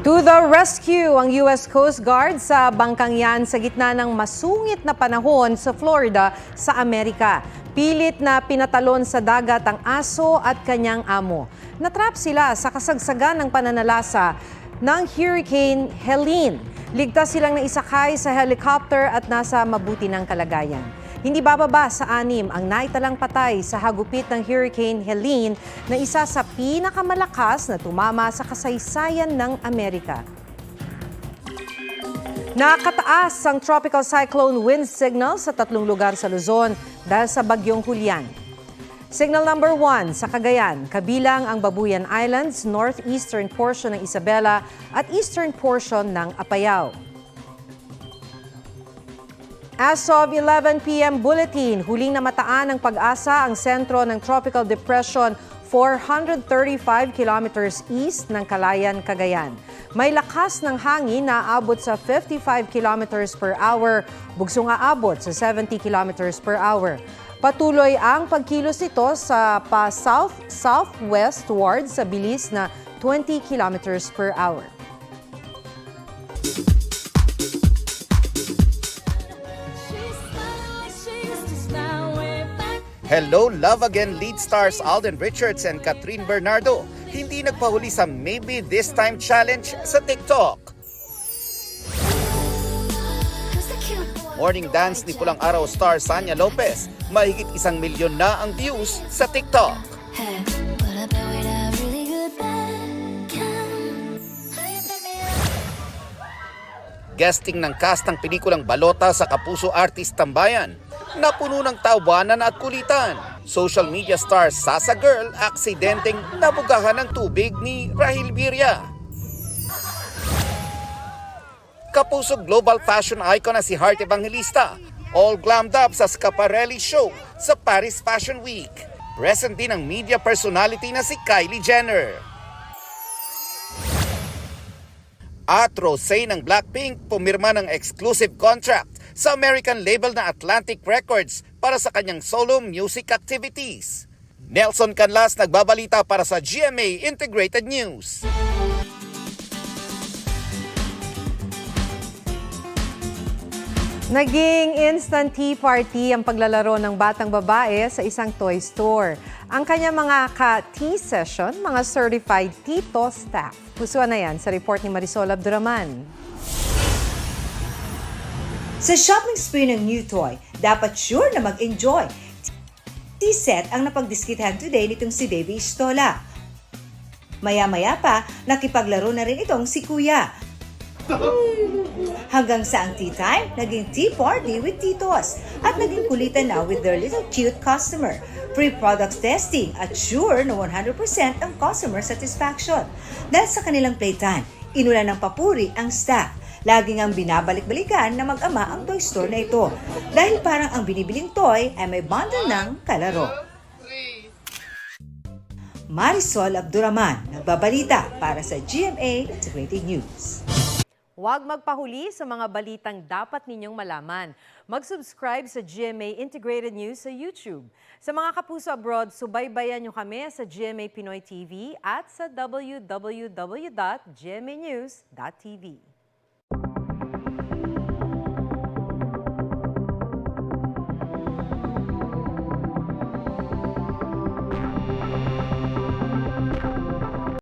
To the rescue ang US Coast Guard sa bangkang yan sa gitna ng masungit na panahon sa Florida sa Amerika. Pilit na pinatalon sa dagat ang aso at kanyang amo. Natrap sila sa kasagsagan ng pananalasa ng Hurricane Helene. Ligtas silang naisakay sa helicopter at nasa mabuti ng kalagayan. Hindi bababa sa 6 ang naitalang patay sa hagupit ng Hurricane Helene na isa sa pinakamalakas na tumama sa kasaysayan ng Amerika. Nakataas ang tropical cyclone wind signal sa 3 lugar sa Luzon dahil sa bagyong Julian. Signal number 1 sa Cagayan, kabilang ang Babuyan Islands, northeastern portion ng Isabela at eastern portion ng Apayao. As of 11 p.m. bulletin, huling namataan ng Pag-asa ang sentro ng Tropical Depression 435 kilometers east ng Calayan, Cagayan. May lakas ng hangin na aabot sa 55 kilometers per hour, bugsong aabot sa 70 kilometers per hour. Patuloy ang pagkilos nito sa pa-south-southwestward sa bilis na 20 kilometers per hour. Hello, Love Again lead stars Alden Richards and Catherine Bernardo hindi nagpahuli sa Maybe This Time Challenge sa TikTok. Morning dance ni Pulang Araw star Sanya Lopez, mahigit 1 milyon na ang views sa TikTok. Guesting ng cast ng pelikulang Balota sa Kapuso Artist Tambayan, napuno ng tawanan at kulitan. Social media star Sasa Girl aksidenteng nabugahan ng tubig ni Rahil Birria. Kapuso global fashion icon na si Heart Evangelista, all glammed up sa Schiaparelli show sa Paris Fashion Week. Present din ang media personality na si Kylie Jenner. At Rosé ng Blackpink pumirma ng exclusive contract sa American label na Atlantic Records para sa kanyang solo music activities. Nelson Canlas nagbabalita para sa GMA Integrated News. Naging instant tea party ang paglalaro ng batang babae sa isang toy store. Ang kanyang mga ka-tea session, mga certified tito staff. Pusuan na yan sa report ni Marisol Abduraman. Sa shopping spree ng new toy, dapat sure na mag-enjoy. Tea set ang napagdiskitahan today nitong si Baby Istola. Maya-maya pa, nakipaglaro na rin itong si Kuya. Hanggang sa ang tea time, naging tea party with titos at naging kulitan na with their little cute customer. Free products testing at sure na 100% ang customer satisfaction. Dahil sa kanilang playtime, inulan ng papuri ang staff. Laging ang binabalik-balikan na mag-ama ang toy store na ito. Dahil parang ang binibiling toy ay may bundle ng kalaro. Marisol Abduraman, nagbabalita para sa GMA Integrated News. Huwag magpahuli sa mga balitang dapat ninyong malaman. Mag-subscribe sa GMA Integrated News sa YouTube. Sa mga kapuso abroad, subaybayan nyo kami sa GMA Pinoy TV at sa www.gmanews.tv.